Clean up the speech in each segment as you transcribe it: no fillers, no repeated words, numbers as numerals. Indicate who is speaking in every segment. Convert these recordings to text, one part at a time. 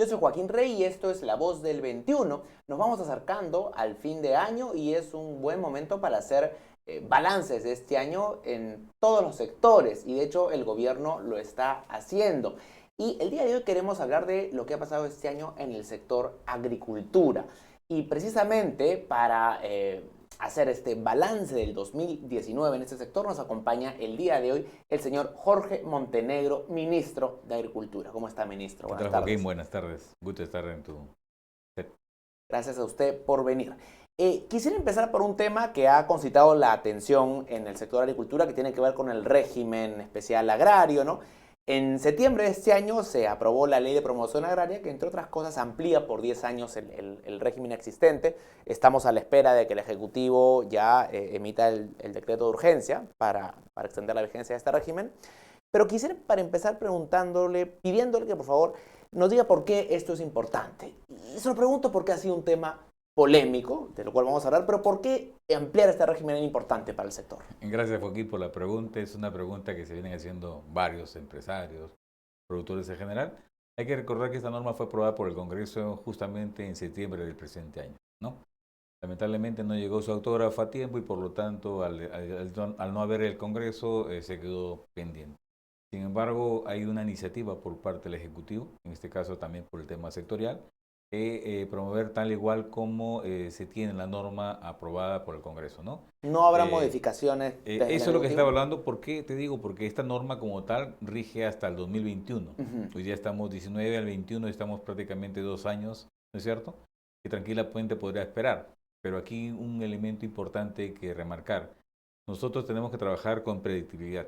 Speaker 1: Yo soy Joaquín Rey y esto es La Voz del 21. Nos vamos acercando al fin de año y es un buen momento para hacer balances de este año en todos los sectores y de hecho el gobierno lo está haciendo. Y el día de hoy queremos hablar de lo que ha pasado este año en el sector agricultura. Y precisamente para hacer este balance del 2019 en este sector nos acompaña el día de hoy el señor Jorge Montenegro, ministro de Agricultura. ¿Cómo está, ministro?
Speaker 2: ¿Qué
Speaker 1: Buenas
Speaker 2: tal, Joaquín?
Speaker 1: tardes.
Speaker 2: Buenas tardes. Gusto estar en tu set.
Speaker 1: Gracias a usted por venir. Quisiera empezar por un tema que ha concitado la atención en el sector de agricultura, que tiene que ver con el régimen especial agrario, ¿no? En septiembre de este año se aprobó la Ley de Promoción Agraria, que entre otras cosas amplía por 10 años el régimen existente. Estamos a la espera de que el Ejecutivo ya emita el decreto de urgencia para extender la vigencia de este régimen. Pero quisiera para empezar preguntándole, pidiéndole que por favor nos diga por qué esto es importante. Y se lo pregunto porque ha sido un tema polémico, de lo cual vamos a hablar, pero ¿por qué ampliar este régimen es importante para el sector?
Speaker 2: Gracias, Joaquín, por la pregunta. Es una pregunta que se vienen haciendo varios empresarios, productores en general. Hay que recordar que esta norma fue aprobada por el Congreso justamente en septiembre del presente año, ¿no? Lamentablemente no llegó su autógrafo a tiempo y por lo tanto al no haber el Congreso se quedó pendiente. Sin embargo, hay una iniciativa por parte del Ejecutivo, en este caso también por el tema sectorial, promover tal igual como se tiene la norma aprobada por el Congreso, ¿no?
Speaker 1: No habrá
Speaker 2: Eh,
Speaker 1: modificaciones desde el
Speaker 2: Eso es lo que se está
Speaker 1: Ejecutivo.
Speaker 2: hablando. ¿Por qué te digo? Porque esta norma como tal rige hasta el 2021.
Speaker 1: Ujú.
Speaker 2: Hoy día estamos 19 al 21, estamos prácticamente 2 años, ¿no es cierto? Que tranquilamente podría esperar. Pero aquí un elemento importante que remarcar. Nosotros tenemos que trabajar con predictibilidad.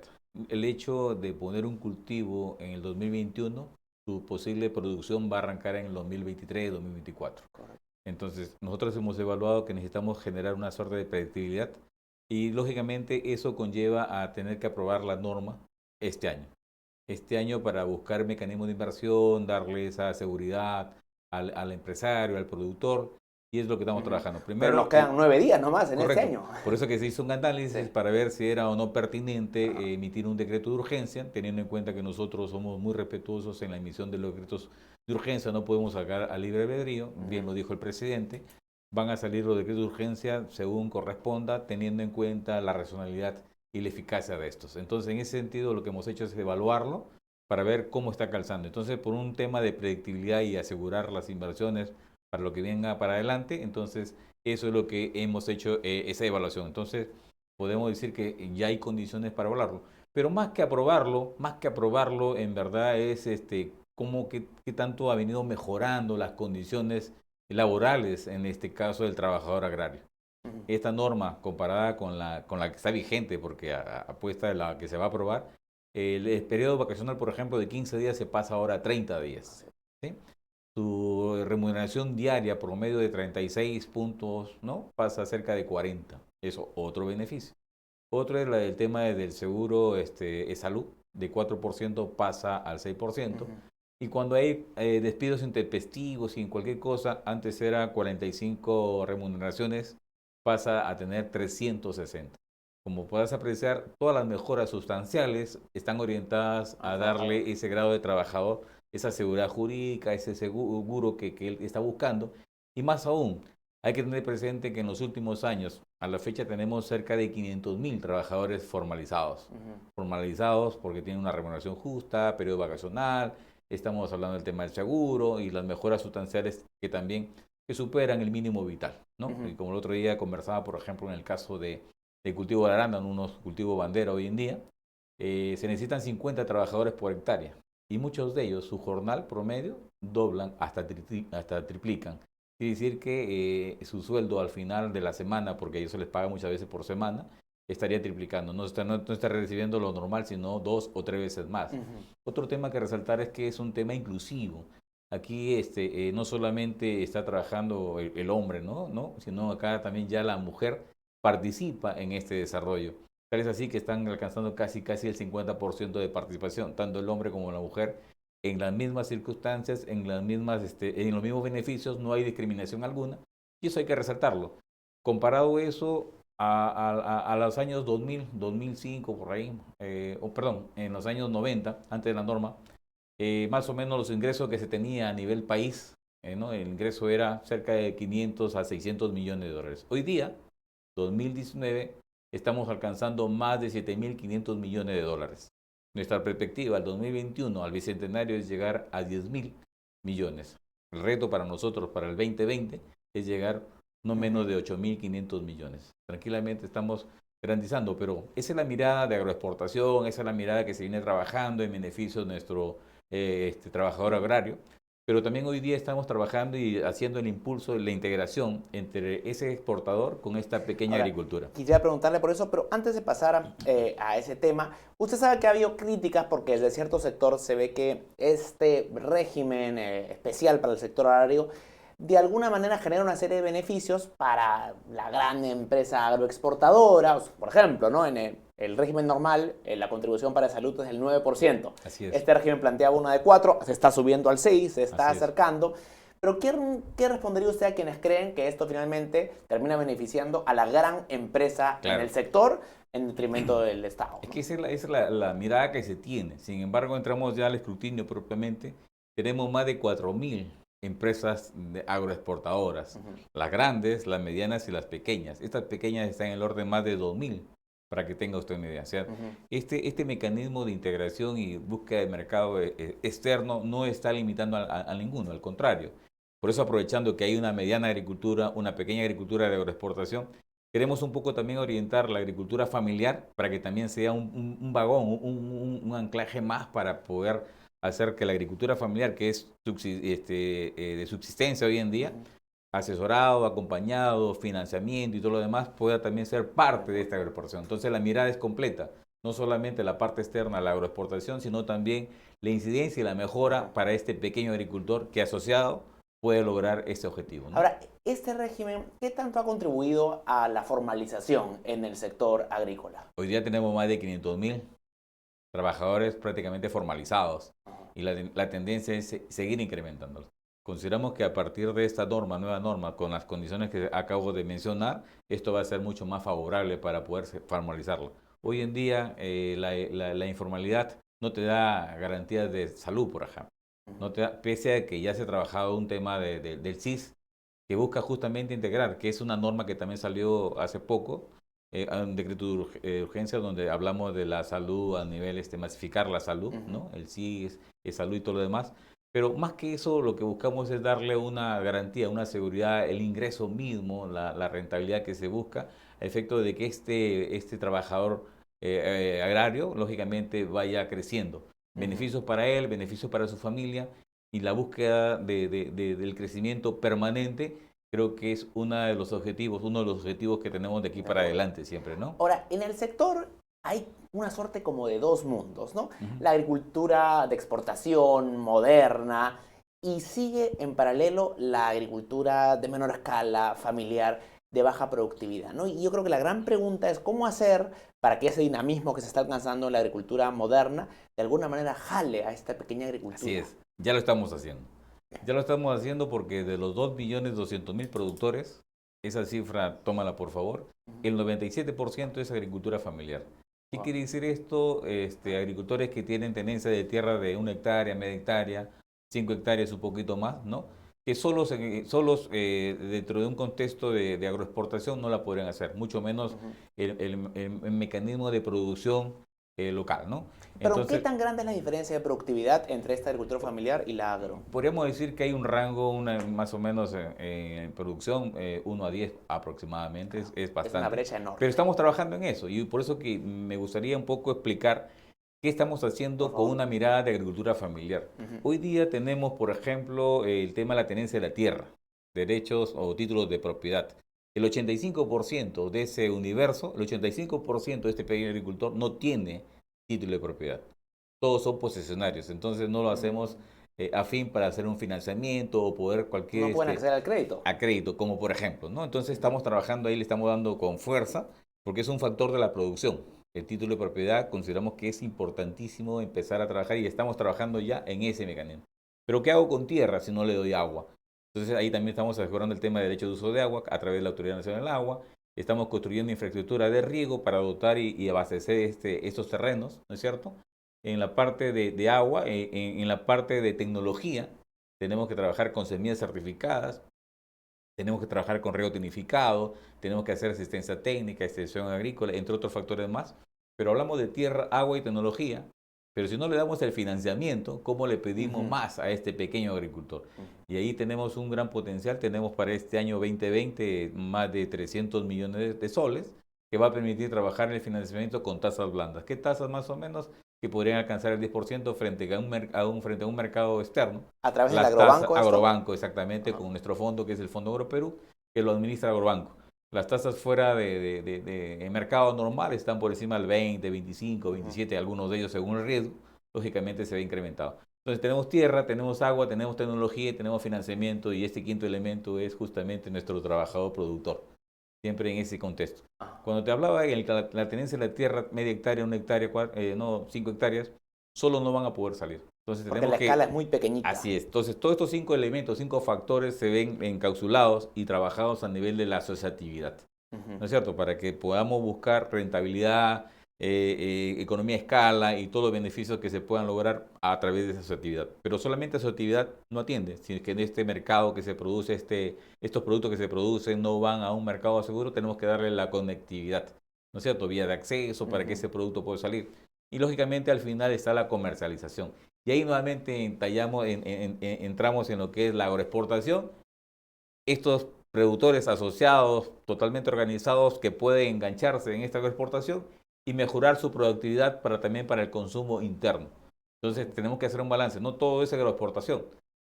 Speaker 2: El hecho de poner un cultivo en el 2021, su posible producción va a arrancar en el 2023, 2024.
Speaker 1: Correcto.
Speaker 2: Entonces, nosotros hemos evaluado que necesitamos generar una suerte de predictibilidad y lógicamente eso conlleva a tener que aprobar la norma este año. Este año para buscar mecanismos de inversión, darle esa seguridad al empresario, al productor, y es lo que estamos
Speaker 1: Ujú.
Speaker 2: trabajando.
Speaker 1: Pero nos
Speaker 2: Primero,
Speaker 1: quedan 9 días nomás en este
Speaker 2: correcto.
Speaker 1: año.
Speaker 2: Por eso que se hizo un
Speaker 1: Sí.
Speaker 2: análisis para ver si era o no pertinente
Speaker 1: Ajá.
Speaker 2: emitir un decreto de urgencia, teniendo en cuenta que nosotros somos muy respetuosos en la emisión de los decretos de urgencia, no podemos sacar a libre albedrío, bien
Speaker 1: Ujú.
Speaker 2: lo dijo el presidente, van a salir los decretos de urgencia según corresponda, teniendo en cuenta la racionalidad y la eficacia de estos. Entonces, en ese sentido, lo que hemos hecho es evaluarlo para ver cómo está calzando. Entonces, por un tema de predictibilidad y asegurar las inversiones para lo que venga para adelante, entonces eso es lo que hemos hecho, esa evaluación. Entonces, podemos decir que ya hay condiciones para evaluarlo. Pero más que aprobarlo, en verdad es cómo que tanto ha venido mejorando las condiciones laborales, en este caso del trabajador agrario.
Speaker 1: Ujú.
Speaker 2: Esta norma, comparada con la que está vigente, porque apuesta de la que se va a aprobar, el periodo vacacional, por ejemplo, de 15 días se pasa ahora a 30 días.
Speaker 1: Así.
Speaker 2: ¿Sí? Su remuneración diaria promedio de 36 puntos, ¿no? Pasa a cerca de 40. Eso, otro beneficio. Otro es el tema del seguro de salud, de 4% pasa al 6%.
Speaker 1: Ujú.
Speaker 2: Y cuando hay despidos intempestivos y en cualquier cosa, antes era 45 remuneraciones, pasa a tener 360. Como puedas apreciar, todas las mejoras sustanciales están orientadas
Speaker 1: Al
Speaker 2: a
Speaker 1: trabajador.
Speaker 2: darle ese grado de trabajador, esa seguridad jurídica, ese seguro que él está buscando. Y más aún, hay que tener presente que en los últimos años, a la fecha, tenemos cerca de 500.000 trabajadores formalizados.
Speaker 1: Ujú.
Speaker 2: Formalizados porque tienen una remuneración justa, periodo vacacional, estamos hablando del tema del seguro y las mejoras sustanciales que superan el mínimo vital, ¿no?
Speaker 1: Ujú.
Speaker 2: Y como el otro día conversaba, por ejemplo, en el caso de cultivo de arándano, unos cultivos bandera hoy en día, se necesitan 50 trabajadores por hectárea y muchos de ellos, su jornal promedio, doblan hasta triplican. Quiere decir que su sueldo al final de la semana, porque a ellos se les paga muchas veces por semana, estaría triplicando. No está recibiendo lo normal, sino 2 o 3 veces más.
Speaker 1: Ujú.
Speaker 2: Otro tema que resaltar es que es un tema inclusivo. Aquí no solamente está trabajando el hombre, ¿no? Sino acá también ya la mujer participa en este desarrollo. Tal es así que están alcanzando casi el 50% de participación, tanto el hombre como la mujer, en las mismas circunstancias, en los mismos beneficios, no hay discriminación alguna, y eso hay que resaltarlo. Comparado eso a los años 2000, 2005, por ahí, perdón, en los años 90, antes de la norma, más o menos los ingresos que se tenía a nivel país, ¿no? El ingreso era cerca de 500 a 600 millones de dólares. Hoy día, 2019, estamos alcanzando más de 7.500 millones de dólares. Nuestra perspectiva al 2021, al bicentenario, es llegar a 10.000 millones. El reto para nosotros para el 2020 es llegar no menos de 8.500 millones. Tranquilamente estamos garantizando, pero esa es la mirada de agroexportación, esa es la mirada que se viene trabajando en beneficio de nuestro trabajador agrario. Pero también hoy día estamos trabajando y haciendo el impulso de la integración entre ese exportador con esta pequeña
Speaker 1: Ahora,
Speaker 2: agricultura.
Speaker 1: quisiera preguntarle por eso, pero antes de pasar a ese tema, usted sabe que ha habido críticas porque desde cierto sector se ve que este régimen especial para el sector agrario de alguna manera genera una serie de beneficios para la gran empresa agroexportadora. Por ejemplo, ¿no? En el régimen normal, la contribución para salud es del 9%.
Speaker 2: Así es.
Speaker 1: Este régimen planteaba una de 4%, se está subiendo al 6%, se está
Speaker 2: Así es.
Speaker 1: acercando. Pero ¿qué respondería usted a quienes creen que esto finalmente termina beneficiando a la gran empresa
Speaker 2: Claro.
Speaker 1: en el sector en detrimento del Estado?
Speaker 2: Es que esa es la mirada que se tiene. Sin embargo, entramos ya al escrutinio propiamente. Tenemos más de 4.000 empresas agroexportadoras. Las grandes, las medianas y las pequeñas. Estas pequeñas están en el orden más de 2.000, para que tenga usted una idea. O sea, este mecanismo de integración y búsqueda de mercado externo no está limitando a ninguno, al contrario. Por eso, aprovechando que hay una mediana agricultura, una pequeña agricultura de agroexportación, queremos un poco también orientar la agricultura familiar para que también sea un vagón, un anclaje más para poder hacer que la agricultura familiar, que es de subsistencia hoy en día, asesorado, acompañado, financiamiento y todo lo demás, pueda también ser parte de esta agroexportación. Entonces la mirada es completa, no solamente la parte externa, la agroexportación, sino también la incidencia y la mejora para este pequeño agricultor que asociado puede lograr ese objetivo, ¿no?
Speaker 1: Ahora, este régimen, ¿qué tanto ha contribuido a la formalización en el sector agrícola?
Speaker 2: Hoy día tenemos más de 500.000 trabajadores prácticamente formalizados y la tendencia es seguir incrementándolos. Consideramos que a partir de esta norma, nueva norma, con las condiciones que acabo de mencionar, esto va a ser mucho más favorable para poder formalizarlo. Hoy en día la informalidad no te da garantías de salud, por ejemplo. No te da, pese a que ya se ha trabajado un tema del CIS que busca justamente integrar, que es una norma que también salió hace poco, un decreto de urgencia donde hablamos de la salud a nivel, masificar la salud, ¿no? El CIS, salud y todo lo demás. Pero más que eso, lo que buscamos es darle una garantía, una seguridad, el ingreso mismo, la rentabilidad que se busca, a efecto de que este trabajador agrario, lógicamente, vaya creciendo. Beneficios para él, beneficios para su familia y la búsqueda del crecimiento permanente, creo que es uno de los objetivos que tenemos de aquí para adelante siempre, ¿no?
Speaker 1: Ahora, en el sector hay una suerte como de dos mundos, ¿no? La agricultura de exportación moderna y sigue en paralelo la agricultura de menor escala, familiar, de baja productividad, ¿no? Y yo creo que la gran pregunta es cómo hacer para que ese dinamismo que se está alcanzando en la agricultura moderna de alguna manera jale a esta pequeña agricultura.
Speaker 2: Así es, ya lo estamos haciendo. Ya lo estamos haciendo porque de los 2.200.000 productores, esa cifra, tómala por favor, el 97% es agricultura familiar. ¿Qué quiere decir esto? Agricultores que tienen tenencia de tierra de 1 hectárea, media hectárea, 5 hectáreas, un poquito más, ¿no? Que solos dentro de un contexto de agroexportación no la podrían hacer, mucho menos el mecanismo de producción local, ¿no?
Speaker 1: Pero
Speaker 2: Entonces,
Speaker 1: ¿qué tan grande es la diferencia de productividad entre esta agricultura familiar y la agro?
Speaker 2: podríamos decir que hay un rango más o menos en producción, 1 a 10 aproximadamente, es bastante.
Speaker 1: Es una brecha enorme.
Speaker 2: Pero estamos trabajando en eso y por eso que me gustaría un poco explicar qué estamos haciendo con una mirada de agricultura familiar. Hoy día tenemos, por ejemplo, el tema de la tenencia de la tierra, derechos o títulos de propiedad. El 85% de ese universo, el 85% de este pequeño agricultor no tiene título de propiedad. Todos son posesionarios, entonces no lo hacemos afín para hacer un financiamiento o poder cualquier...
Speaker 1: No pueden acceder al crédito.
Speaker 2: A crédito, como por ejemplo, ¿no? Entonces estamos trabajando ahí, le estamos dando con fuerza, porque es un factor de la producción. El título de propiedad consideramos que es importantísimo empezar a trabajar y estamos trabajando ya en ese mecanismo. Pero ¿qué hago con tierra si no le doy agua? Entonces ahí también estamos mejorando el tema de derecho de uso de agua a través de la Autoridad Nacional del Agua. Estamos construyendo infraestructura de riego para dotar y abastecer estos terrenos, ¿no es cierto? en la parte de agua, en la parte de tecnología. Tenemos que trabajar con semillas certificadas, tenemos que trabajar con riego tonificado, tenemos que hacer asistencia técnica, extensión agrícola, entre otros factores más. Pero hablamos de tierra, agua y tecnología. Pero si no le damos el financiamiento, ¿cómo le pedimos más a este pequeño agricultor? Y ahí tenemos un gran potencial. Tenemos para este año 2020 más de 300 millones de soles que va a permitir trabajar el financiamiento con tasas blandas. ¿Qué tasas más o menos? Que podrían alcanzar el 10% frente a un mercado externo.
Speaker 1: ¿A través del
Speaker 2: Las tasas,
Speaker 1: agrobanco esto?
Speaker 2: Agrobanco, exactamente, con nuestro fondo que es el Fondo Agroperú, que lo administra Agrobanco. Las tasas fuera de mercado normal están por encima del 20, 25, 27, algunos de ellos según el riesgo, lógicamente se ve incrementado. Entonces tenemos tierra, tenemos agua, tenemos tecnología y tenemos financiamiento y este quinto elemento es justamente nuestro trabajador productor, siempre en ese contexto. Cuando te hablaba de la tenencia de la tierra, media hectárea, una hectárea, no, 5 hectáreas, solo no van a poder salir. Entonces
Speaker 1: Porque
Speaker 2: tenemos
Speaker 1: la escala es muy pequeñita.
Speaker 2: Así es. Entonces todos estos 5 elementos, 5 factores se ven encapsulados y trabajados a nivel de la asociatividad. ¿No es cierto? Para que podamos buscar rentabilidad, economía a escala y todos los beneficios que se puedan lograr a través de esa asociatividad. Pero solamente asociatividad no atiende. Si es que en este mercado que se produce, estos productos que se producen no van a un mercado seguro, tenemos que darle la conectividad, ¿no es cierto? Vía de acceso para que ese producto pueda salir. Y lógicamente al final está la comercialización. Y ahí nuevamente entramos en lo que es la agroexportación. Estos productores asociados, totalmente organizados, que pueden engancharse en esta agroexportación y mejorar su productividad también para el consumo interno. Entonces tenemos que hacer un balance. No todo es agroexportación,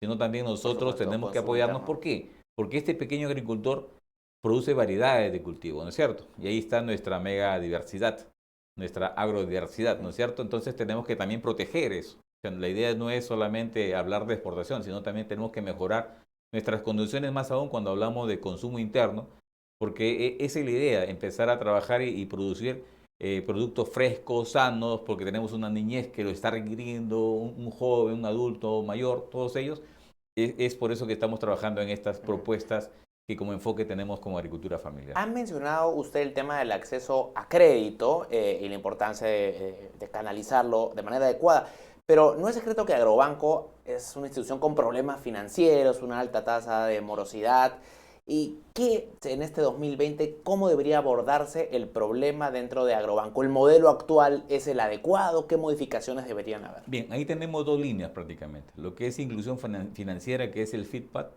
Speaker 2: sino también nosotros tenemos que apoyarnos. ¿Por qué? Porque este pequeño agricultor produce variedades de cultivo, ¿no es cierto? Y ahí está nuestra mega diversidad, nuestra agrodiversidad, ¿no es cierto? Entonces tenemos que también proteger eso. O sea, la idea no es solamente hablar de exportación, sino también tenemos que mejorar nuestras condiciones, más aún cuando hablamos de consumo interno, porque esa es la idea, empezar a trabajar y producir productos frescos, sanos, porque tenemos una niñez que lo está requiriendo, un joven, un adulto mayor, todos ellos. Es por eso que estamos trabajando en estas propuestas que como enfoque tenemos como agricultura familiar.
Speaker 1: Ha mencionado usted el tema del acceso a crédito y la importancia de canalizarlo de manera adecuada, pero no es secreto que Agrobanco es una institución con problemas financieros, una alta tasa de morosidad. ¿Y qué en este 2020, cómo debería abordarse el problema dentro de Agrobanco? ¿El modelo actual es el adecuado? ¿Qué modificaciones deberían haber?
Speaker 2: Bien, ahí tenemos dos líneas prácticamente. Lo que es inclusión financiera, que es el FITPAT,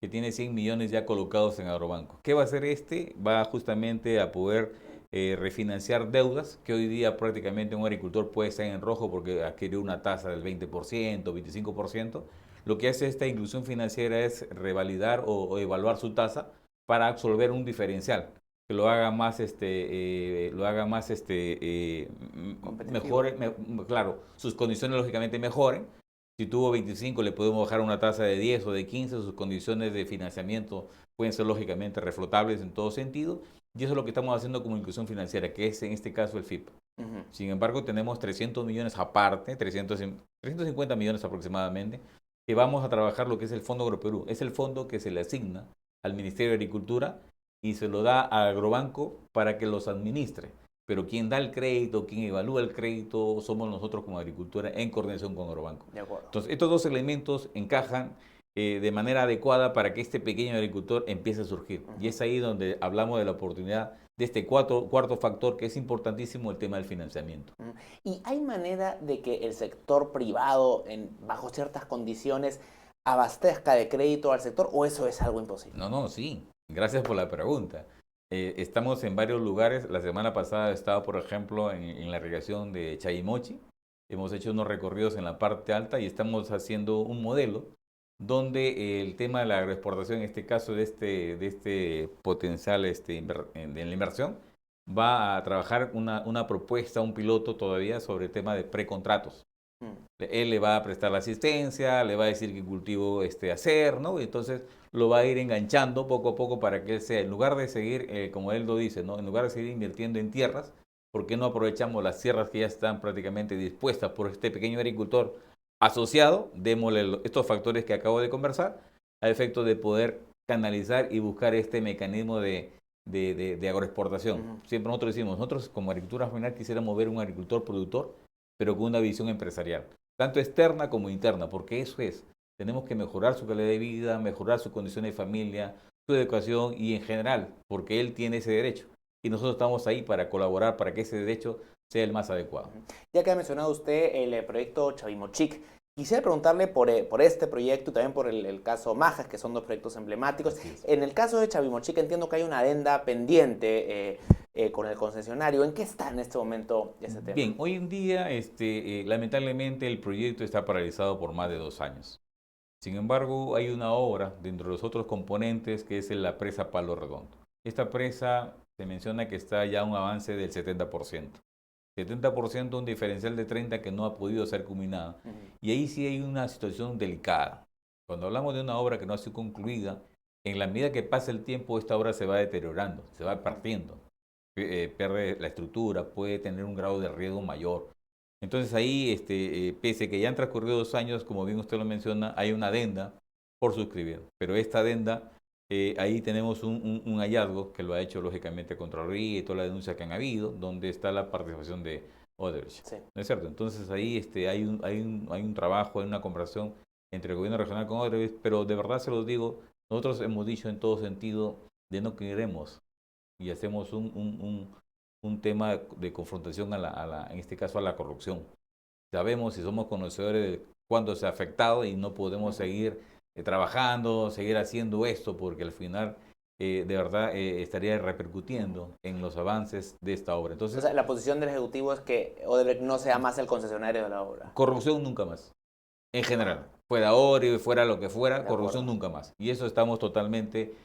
Speaker 2: que tiene 100 millones ya colocados en Agrobanco. ¿Qué va a hacer este? Va justamente a poder refinanciar deudas, que hoy día prácticamente un agricultor puede estar en rojo porque adquirió una tasa del 20%, 25%. Lo que hace esta inclusión financiera es revalidar o evaluar su tasa para absorber un diferencial que lo haga más mejore, claro, sus condiciones lógicamente mejoren. Si tuvo 25, le podemos bajar una tasa de 10 o de 15, sus condiciones de financiamiento pueden ser lógicamente reflotables en todo sentido. Y eso es lo que estamos haciendo como inclusión financiera, que es en este caso el FIP. Sin embargo, tenemos 300 millones aparte, 350 millones aproximadamente, que vamos a trabajar lo que es el Fondo Agroperú. Es el fondo que se le asigna al Ministerio de Agricultura y se lo da a Agrobanco para que los administre. Pero quien da el crédito, quien evalúa el crédito, somos nosotros como agricultura en coordinación con Agrobanco.
Speaker 1: De acuerdo.
Speaker 2: Entonces, estos dos elementos encajan de manera adecuada para que este pequeño agricultor empiece a surgir. Y es ahí donde hablamos de la oportunidad de este cuarto factor que es importantísimo, el tema del financiamiento.
Speaker 1: ¿Y hay manera de que el sector privado, bajo ciertas condiciones, abastezca de crédito al sector o eso es algo imposible?
Speaker 2: No, sí. Gracias por la pregunta. Estamos en varios lugares. La semana pasada estaba, por ejemplo, en la irrigación de Chayimochi. Hemos hecho unos recorridos en la parte alta y estamos haciendo un modelo donde el tema de la agroexportación, en este caso de este potencial de la inversión, va a trabajar una propuesta, un piloto todavía sobre el tema de precontratos. Él le va a prestar la asistencia, le va a decir qué cultivo hacer, ¿no? Entonces lo va a ir enganchando poco a poco para que él sea, en lugar de seguir, como él lo dice, ¿no? En lugar de seguir invirtiendo en tierras, ¿por qué no aprovechamos las tierras que ya están prácticamente dispuestas por este pequeño agricultor asociado? Démosle estos factores que acabo de conversar a efecto de poder canalizar y buscar este mecanismo de agroexportación. Siempre nosotros decimos, nosotros como agricultura familiar quisiéramos ver un agricultor productor pero con una visión empresarial, tanto externa como interna, porque eso es. Tenemos que mejorar su calidad de vida, mejorar su condición de familia, su educación y en general, porque él tiene ese derecho. Y nosotros estamos ahí para colaborar para que ese derecho sea el más adecuado.
Speaker 1: Ya que ha mencionado usted el proyecto Chavimochic, quisiera preguntarle por este proyecto y también por el caso Majas, que son dos proyectos emblemáticos. En el caso de Chavimochic entiendo que hay una adenda pendiente con el concesionario. ¿En qué está en este momento ese tema?
Speaker 2: Bien, hoy en día, lamentablemente, el proyecto está paralizado por más de 2 años. Sin embargo, hay una obra dentro de los otros componentes que es la presa Palo Redondo. Esta presa se menciona que está ya a un avance del 70%. 70%, un diferencial de 30 que no ha podido ser culminada. Y ahí sí hay una situación delicada. Cuando hablamos de una obra que no ha sido concluida, en la medida que pasa el tiempo, esta obra se va deteriorando, se va partiendo, pierde la estructura, puede tener un grado de riesgo mayor. Entonces ahí, pese que ya han transcurrido 2 años, como bien usted lo menciona, hay una adenda por suscribir. Pero esta adenda, ahí tenemos un hallazgo que lo ha hecho lógicamente Contraloría y todas las denuncias que han habido, donde está la participación de Odebrecht.
Speaker 1: Sí.
Speaker 2: ¿No es cierto? Entonces ahí hay un trabajo, hay una conversación entre el gobierno regional con Odebrecht, pero de verdad se los digo, nosotros hemos dicho en todo sentido de no queremos y hacemos un tema de confrontación en este caso a la corrupción. Sabemos y somos conocedores de cuándo se ha afectado y no podemos seguir trabajando, seguir haciendo esto, porque al final de verdad estaría repercutiendo en los avances de esta obra. Entonces,
Speaker 1: O sea, la posición del Ejecutivo es que Odebrecht no sea más el concesionario de la obra.
Speaker 2: corrupción nunca más, en general. Fuera Ori, fuera lo que fuera,
Speaker 1: De
Speaker 2: corrupción
Speaker 1: acuerdo.
Speaker 2: nunca más. Y eso estamos totalmente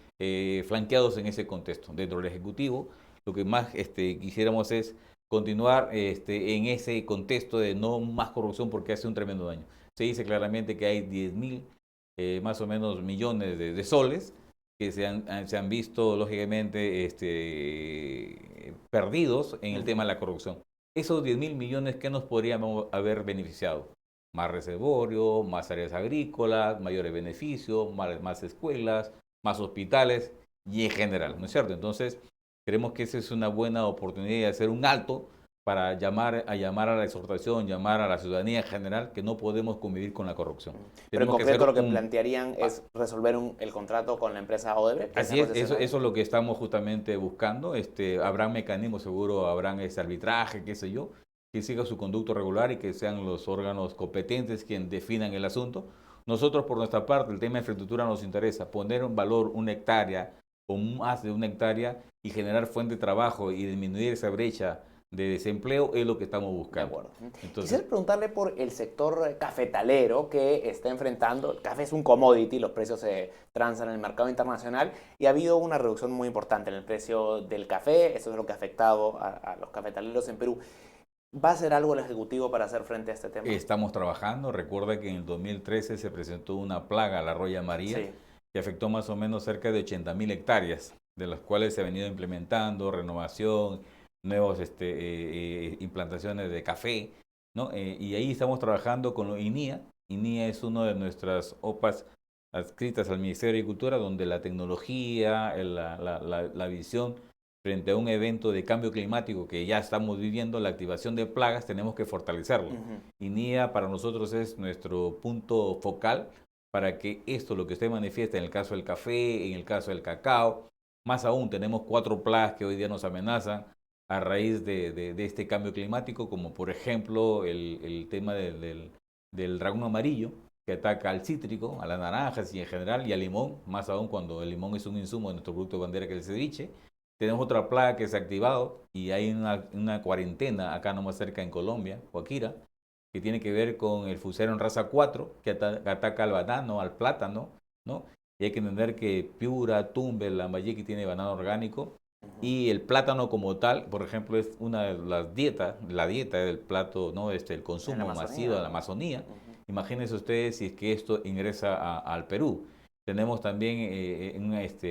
Speaker 2: flanqueados en ese contexto. Dentro del Ejecutivo, lo que más quisiéramos es continuar en ese contexto de no más corrupción porque hace un tremendo daño. Se dice claramente que hay 10.000 más o menos millones de soles que se han visto lógicamente perdidos en el tema de la corrupción. Esos 10.000 millones, ¿qué nos podríamos haber beneficiado? Más reservorio, más áreas agrícolas, mayores beneficios, más escuelas, más hospitales y en general, ¿no es cierto? Entonces, creemos que esa es una buena oportunidad de hacer un alto para llamar a la exhortación, llamar a la ciudadanía en general que no podemos convivir con la corrupción.
Speaker 1: Pero en
Speaker 2: Tenemos que hacer
Speaker 1: concreto lo que plantearían es resolver el contrato con la empresa Odebrecht. Que sea
Speaker 2: Así es,
Speaker 1: concesionaria.
Speaker 2: eso es lo que estamos justamente buscando. Habrán mecanismos, seguro habrán ese arbitraje, qué sé yo, que siga su conducto regular y que sean los órganos competentes quienes definan el asunto. Nosotros, por nuestra parte, el tema de infraestructura nos interesa poner en valor 1 hectárea o más de 1 hectárea y generar fuente de trabajo y disminuir esa brecha de desempleo es lo que estamos
Speaker 1: De
Speaker 2: buscando.
Speaker 1: acuerdo.
Speaker 2: Entonces,
Speaker 1: Quisiera preguntarle por el sector cafetalero que está enfrentando, el café es un commodity, los precios se transan en el mercado internacional y ha habido una reducción muy importante en el precio del café, eso es lo que ha afectado a los cafetaleros en Perú. ¿Va a hacer algo el Ejecutivo para hacer frente a este tema?
Speaker 2: estamos trabajando. Recuerda que en el 2013 se presentó una plaga, la Roya María,
Speaker 1: Sí.
Speaker 2: que afectó más o menos cerca de 80.000 hectáreas, de las cuales se ha venido implementando renovación, nuevas implantaciones de café, ¿no? Y ahí estamos trabajando con INIA. INIA es una de nuestras OPAs adscritas al Ministerio de Agricultura, donde la tecnología, la visión frente a un evento de cambio climático que ya estamos viviendo, la activación de plagas, tenemos que fortalecerlo. INIA para nosotros es nuestro punto focal para que esto, lo que usted manifiesta en el caso del café, en el caso del cacao, más aún tenemos 4 plagas que hoy día nos amenazan a raíz de este cambio climático, como por ejemplo el tema del dragón amarillo, que ataca al cítrico, a las naranjas y en general, y al limón, más aún cuando el limón es un insumo de nuestro producto de bandera que es el ceviche. Tenemos otra plaga que se ha activado y hay una cuarentena acá nomás cerca en Colombia, Guaquira, que tiene que ver con el Fusarium raza 4, que ataca al banano, al plátano, ¿no? Y hay que entender que Piura, Tumbes, Lambayeque tiene banano orgánico y el plátano como tal, por ejemplo, es una de las dietas, la dieta del plato, ¿no? El consumo masivo de la Amazonía. Imagínense ustedes si es que esto ingresa al Perú. Tenemos también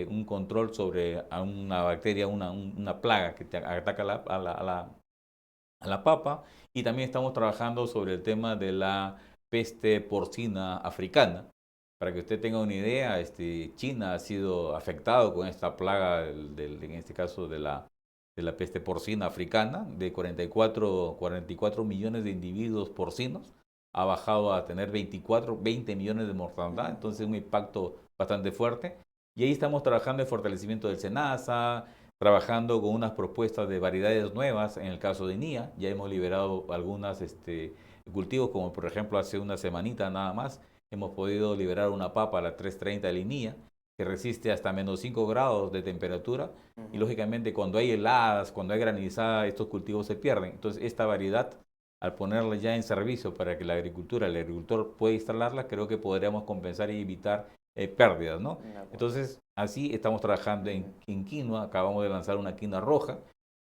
Speaker 2: un control sobre una bacteria, una plaga que ataca a la papa y también estamos trabajando sobre el tema de la peste porcina africana. Para que usted tenga una idea, China ha sido afectado con esta plaga, en este caso de de la peste porcina africana, de 44 millones de individuos porcinos, ha bajado a tener 20 millones de mortandad, entonces un impacto bastante fuerte. Y ahí estamos trabajando en fortalecimiento del SENASA, trabajando con unas propuestas de variedades nuevas, en el caso de NIA, ya hemos liberado algunos cultivos, como por ejemplo hace una semanita nada más, hemos podido liberar una papa, la 330 de NIA, que resiste hasta menos 5 grados de temperatura, y lógicamente cuando hay heladas, cuando hay granizada, estos cultivos se pierden. Entonces esta variedad, al ponerla ya en servicio para que el agricultor pueda instalarla, creo que podríamos compensar y evitar pérdidas, ¿no? Entonces, así estamos trabajando en quinoa. Acabamos de lanzar una quinoa roja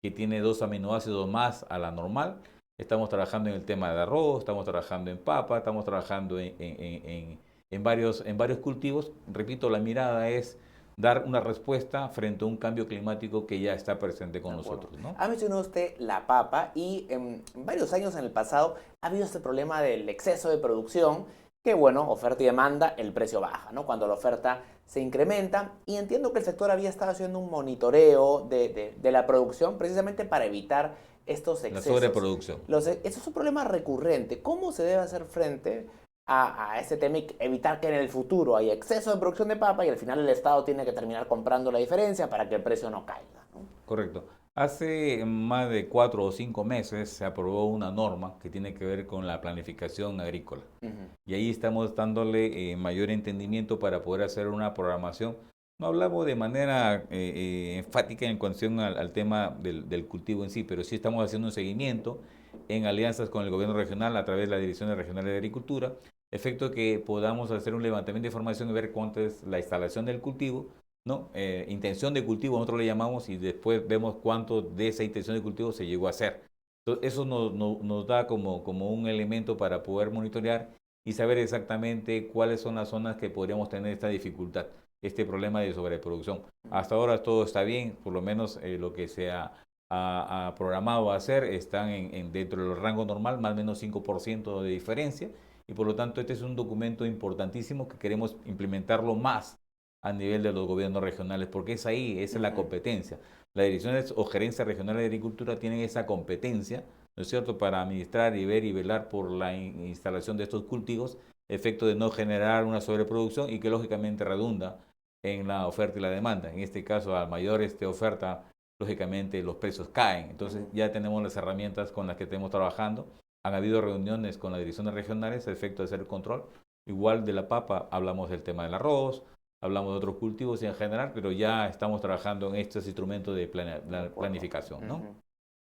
Speaker 2: que tiene 2 aminoácidos más a la normal. Estamos trabajando en el tema de arroz, estamos trabajando en papa, estamos trabajando en varios cultivos. Repito, la mirada es dar una respuesta frente a un cambio climático que ya está presente con nosotros, ¿no?
Speaker 1: Ha mencionado usted la papa y varios años en el pasado ha habido este problema del exceso de producción, que bueno, oferta y demanda, el precio baja, ¿no? Cuando la oferta se incrementa, y entiendo que el sector había estado haciendo un monitoreo de la producción precisamente para evitar estos excesos.
Speaker 2: La sobreproducción.
Speaker 1: Eso es un problema recurrente. ¿Cómo se debe hacer frente a este tema y evitar que en el futuro haya exceso de producción de papa y al final el Estado tiene que terminar comprando la diferencia para que el precio no caiga, ¿no?
Speaker 2: Correcto. Hace más de 4 o 5 meses se aprobó una norma que tiene que ver con la planificación agrícola. Y ahí estamos dándole mayor entendimiento para poder hacer una programación. No hablamos de manera enfática en cuestión al tema del cultivo en sí, pero sí estamos haciendo un seguimiento en alianzas con el gobierno regional a través de las direcciones regionales de agricultura, efecto que podamos hacer un levantamiento de información y ver cuánto es la instalación del cultivo, ¿no? Intención de cultivo, nosotros le llamamos, y después vemos cuánto de esa intención de cultivo se llegó a hacer. Entonces, eso nos da como un elemento para poder monitorear y saber exactamente cuáles son las zonas que podríamos tener esta dificultad, este problema de sobreproducción. Hasta ahora todo está bien, por lo menos lo que se ha programado a hacer están dentro del rango normal, más o menos 5% de diferencia, y por lo tanto este es un documento importantísimo que queremos implementarlo más a nivel de los gobiernos regionales, porque esa es la competencia. Las direcciones o gerencias regionales de agricultura tienen esa competencia, ¿no es cierto?, para administrar y ver y velar por la instalación de estos cultivos, efecto de no generar una sobreproducción y que lógicamente redunda en la oferta y la demanda. En este caso, a mayor oferta, lógicamente los precios caen. Entonces ya tenemos las herramientas con las que estamos trabajando. Han habido reuniones con las direcciones regionales a efecto de hacer el control. Igual de la papa, hablamos del tema del arroz, hablamos de otros cultivos en general, pero ya estamos trabajando en estos instrumentos de planificación, ¿no?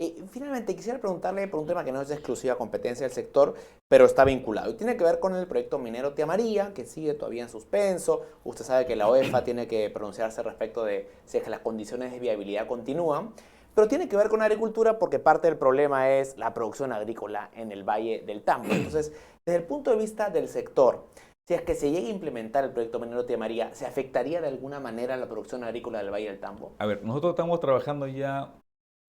Speaker 1: Y finalmente quisiera preguntarle por un tema que no es de exclusiva competencia del sector, pero está vinculado y tiene que ver con el proyecto minero Tía María, que sigue todavía en suspenso. Usted sabe que la OEFA tiene que pronunciarse respecto de si es que las condiciones de viabilidad continúan, pero tiene que ver con agricultura porque parte del problema es la producción agrícola en el Valle del Tambo. Entonces, desde el punto de vista del sector, si es que se llega a implementar el proyecto minero Tía María, ¿se afectaría de alguna manera la producción agrícola del Valle del Tambo?
Speaker 2: A ver, nosotros estamos trabajando ya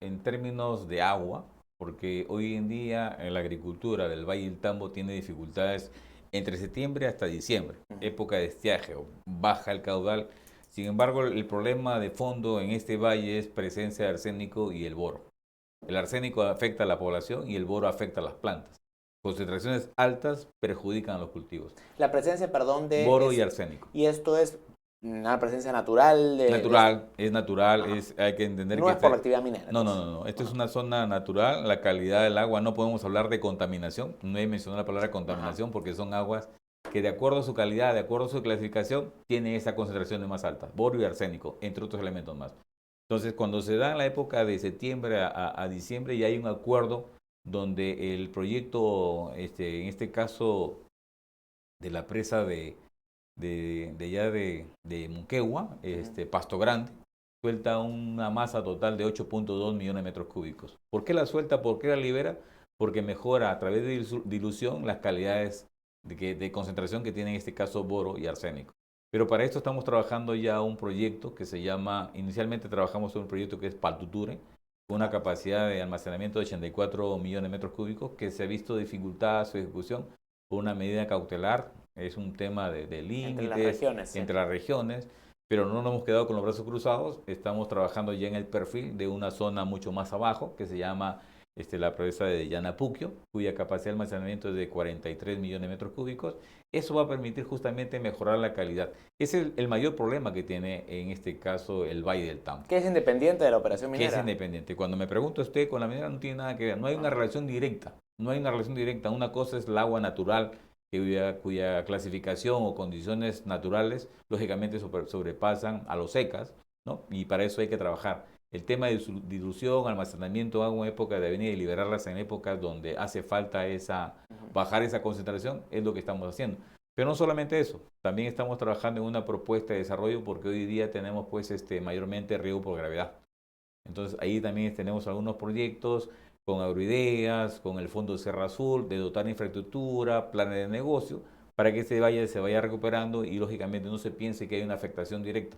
Speaker 2: en términos de agua, porque hoy en día en la agricultura del Valle del Tambo tiene dificultades entre septiembre hasta diciembre, época de estiaje, baja el caudal. Sin embargo, el problema de fondo en este valle es presencia de arsénico y el boro. El arsénico afecta a la población y el boro afecta a las plantas. Concentraciones altas perjudican a los cultivos.
Speaker 1: La presencia, perdón, de...
Speaker 2: Boro y arsénico.
Speaker 1: Y esto es una presencia natural.
Speaker 2: Es natural, hay que entender
Speaker 1: no
Speaker 2: que...
Speaker 1: No es por la actividad minera.
Speaker 2: No. Esto es una zona natural, la calidad del agua, no podemos hablar de contaminación, no he mencionado la palabra contaminación porque son aguas que de acuerdo a su calidad, de acuerdo a su clasificación, tienen esa concentración de más alta, boro y arsénico, entre otros elementos más. Entonces, cuando se da en la época de septiembre a diciembre, ya hay un acuerdo donde el proyecto, en este caso, de la presa de Muquegua, Pasto Grande, suelta una masa total de 8.2 millones de metros cúbicos. ¿Por qué la suelta? ¿Por qué la libera? Porque mejora a través de dilución las calidades de concentración que tienen en este caso boro y arsénico. Pero para esto estamos trabajando ya un proyecto que se llama, inicialmente trabajamos en un proyecto que es Paltuture, con una capacidad de almacenamiento de 84 millones de metros cúbicos, que se ha visto dificultada su ejecución por una medida cautelar. Es un tema de límites
Speaker 1: entre las regiones.
Speaker 2: pero no nos hemos quedado con los brazos cruzados. Estamos trabajando ya en el perfil de una zona mucho más abajo que se llama la presa de Yanapuquio, cuya capacidad de almacenamiento es de 43 millones de metros cúbicos. Eso va a permitir justamente mejorar la calidad. Ese es el mayor problema que tiene en este caso el Valle del Tambo.
Speaker 1: Que es independiente de la operación
Speaker 2: Que es
Speaker 1: minera.
Speaker 2: independiente. Cuando me pregunta usted, con la minera no tiene nada que ver, no hay una relación directa, no hay una relación directa. Una cosa es el agua natural, cuya clasificación o condiciones naturales lógicamente sobrepasan a los secas, ¿no? Y para eso hay que trabajar. El tema de su dilución, almacenamiento de agua en época de venir y liberarlas en épocas donde hace falta bajar esa concentración, es lo que estamos haciendo. Pero no solamente eso, también estamos trabajando en una propuesta de desarrollo porque hoy día tenemos pues mayormente riego por gravedad. Entonces ahí también tenemos algunos proyectos con Agroideas, con el Fondo Serra Azul, de dotar de infraestructura, planes de negocio, para que se vaya recuperando y lógicamente no se piense que hay una afectación directa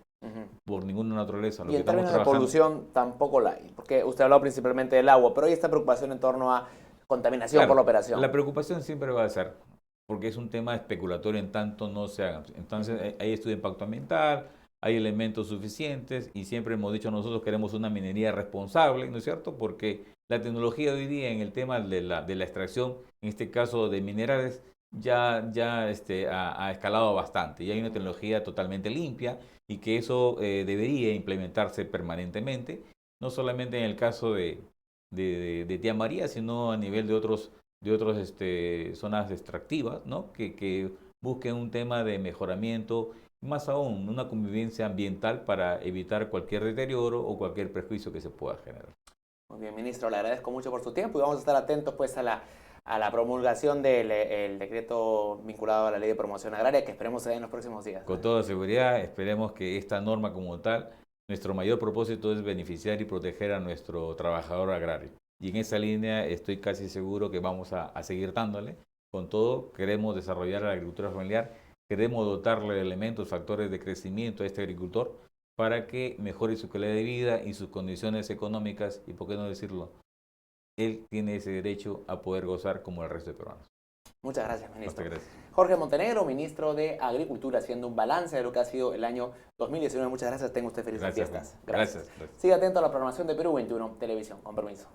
Speaker 2: por ninguna naturaleza.
Speaker 1: Y en términos de polución tampoco la hay, porque usted habló principalmente del agua, pero hay esta preocupación en torno a contaminación, claro, por la operación.
Speaker 2: La preocupación siempre va a ser, porque es un tema especulatorio en tanto no se hagan. Entonces hay estudio de impacto ambiental, hay elementos suficientes y siempre hemos dicho nosotros queremos una minería responsable, ¿no es cierto? Porque la tecnología de hoy día en el tema de la extracción, en este caso de minerales, ya ha escalado bastante y hay una tecnología totalmente limpia y que eso debería implementarse permanentemente, no solamente en el caso de Tía María, sino a nivel de otras zonas extractivas, ¿no? Que busquen un tema de mejoramiento, más aún una convivencia ambiental para evitar cualquier deterioro o cualquier perjuicio que se pueda generar.
Speaker 1: Muy bien, ministro, le agradezco mucho por su tiempo y vamos a estar atentos pues a la promulgación del decreto vinculado a la Ley de Promoción Agraria, que esperemos se dé en los próximos días.
Speaker 2: Con toda seguridad, esperemos que esta norma como tal, nuestro mayor propósito es beneficiar y proteger a nuestro trabajador agrario. Y en esa línea estoy casi seguro que vamos a seguir dándole. Con todo, queremos desarrollar la agricultura familiar, queremos dotarle de elementos, factores de crecimiento a este agricultor para que mejore su calidad de vida y sus condiciones económicas y, por qué no decirlo, él tiene ese derecho a poder gozar como el resto de peruanos.
Speaker 1: Muchas gracias, ministro.
Speaker 2: Muchas gracias.
Speaker 1: Jorge Montenegro, ministro de Agricultura, haciendo un balance de lo que ha sido el año 2019. Muchas gracias. Tenga usted felices fiestas.
Speaker 2: Gracias.
Speaker 1: Siga atento a la programación de Perú 21 Televisión. Con permiso.